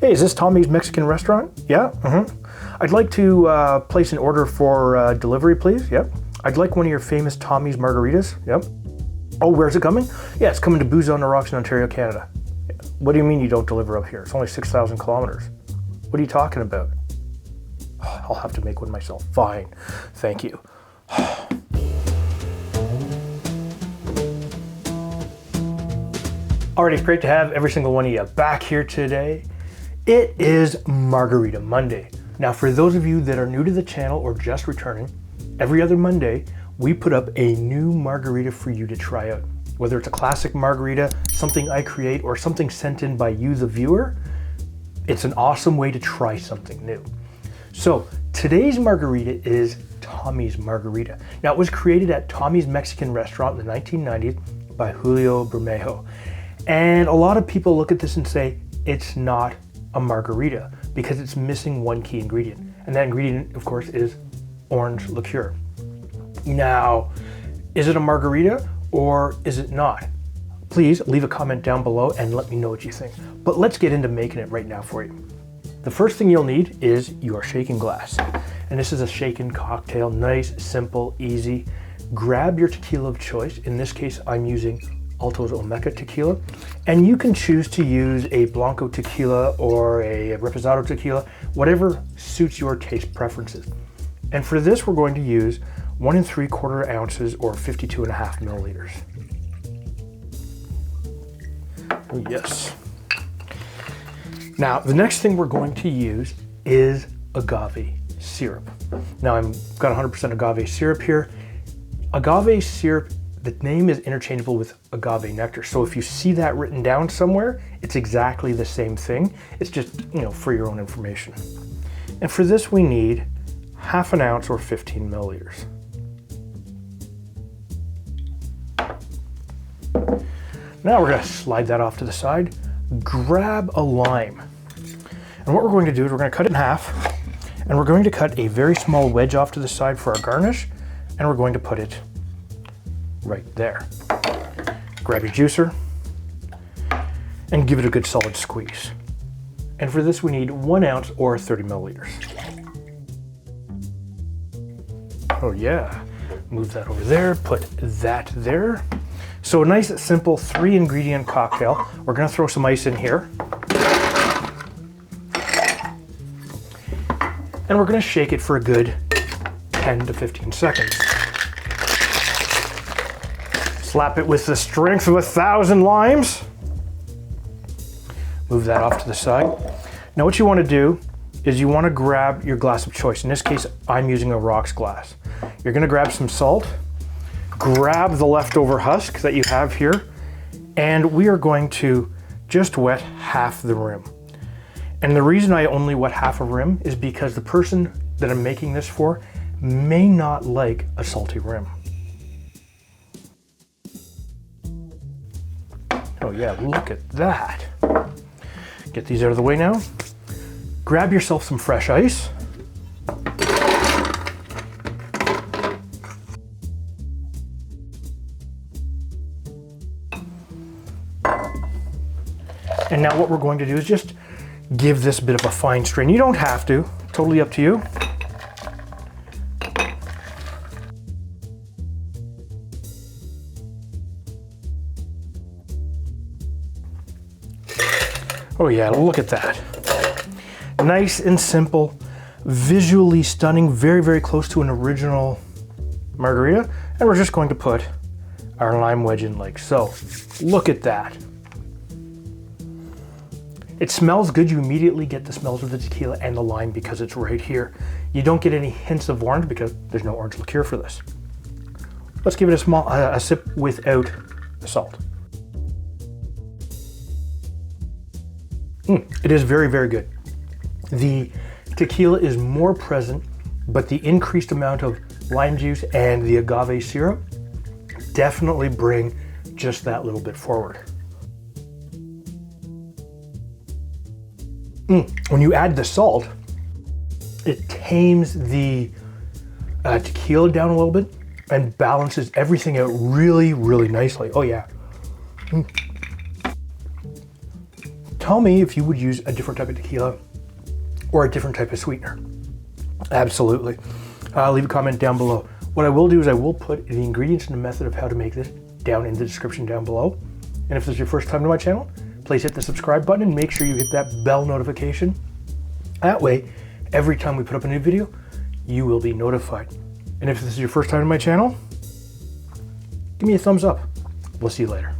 Hey, is this Tommy's Mexican restaurant? Yeah? I'd like to place an order for delivery, please. Yep. I'd like one of your famous Tommy's margaritas. Yep. Oh, where's it coming? Yeah, it's coming to Booze on the Rocks in Ontario, Canada. What do you mean you don't deliver up here? It's only 6,000 kilometers. What are you talking about? I'll have to make one myself. Fine. Thank you. Alright, it's great to have every single one of you back here today. It is Margarita Monday. Now, for those of you that are new to the channel or just returning, every other Monday, we put up a new margarita for you to try out. Whether it's a classic margarita, something I create, or something sent in by you, the viewer, it's an awesome way to try something new. So, today's margarita is Tommy's Margarita. Now, it was created at Tommy's Mexican restaurant in the 1990s by Julio Bermejo. And a lot of people look at this and say, it's not a margarita because it's missing one key ingredient. And that ingredient, of course, is orange liqueur. Now, is it a margarita or is it not? Please leave a comment down below and let me know what you think. But let's get into making it right now for you. The first thing you'll need is your shaking glass. And this is a shaken cocktail, nice, simple, easy. Grab your tequila of choice. In this case, I'm using Altos Olmeca tequila, and you can choose to use a Blanco Tequila or a Reposado tequila, whatever suits your taste preferences. And for this, we're going to use 1 3/4 ounces or 52.5 milliliters. Oh, yes. Now, the next thing we're going to use is agave syrup. Now, I've got 100% agave syrup here. Agave syrup, the name is interchangeable with agave nectar. So if you see that written down somewhere, it's exactly the same thing. It's just, for your own information. And for this, we need 1/2 ounce or 15 milliliters. Now we're gonna slide that off to the side. Grab a lime. And what we're going to do is we're gonna cut it in half, and we're going to cut a very small wedge off to the side for our garnish, and we're going to put it right there. Grab your juicer and give it a good solid squeeze. And for this, we need 1 ounce or 30 milliliters. Oh yeah, move that over there, put that there. So a nice, simple 3-ingredient cocktail. We're gonna throw some ice in here. And we're gonna shake it for a good 10 to 15 seconds. Slap it with the strength of 1,000 limes. Move that off to the side. Now what you want to do is you want to grab your glass of choice. In this case, I'm using a rocks glass. You're going to grab some salt, grab the leftover husk that you have here, and we are going to just wet half the rim. And the reason I only wet half a rim is because the person that I'm making this for may not like a salty rim. Oh yeah, look at that. Get these out of the way now. Grab yourself some fresh ice. And now what we're going to do is just give this a bit of a fine strain. You don't have to, totally up to you. Oh yeah, look at that. Nice and simple, visually stunning, very, very close to an original margarita. And we're just going to put our lime wedge in like so. Look at that. It smells good. You immediately get the smells of the tequila and the lime because it's right here. You don't get any hints of orange because there's no orange liqueur for this. Let's give it a sip without the salt. It is very, very good. The tequila is more present, but the increased amount of lime juice and the agave syrup definitely bring just that little bit forward. When you add the salt, it tames the tequila down a little bit and balances everything out really, really nicely. Oh yeah. tell me if you would use a different type of tequila or a different type of sweetener. Absolutely. Leave a comment down below. What I will do is I will put the ingredients and the method of how to make this down in the description down below. And if this is your first time to my channel, please hit the subscribe button and make sure you hit that bell notification. That way, every time we put up a new video, you will be notified. And if this is your first time to my channel, give me a thumbs up. We'll see you later.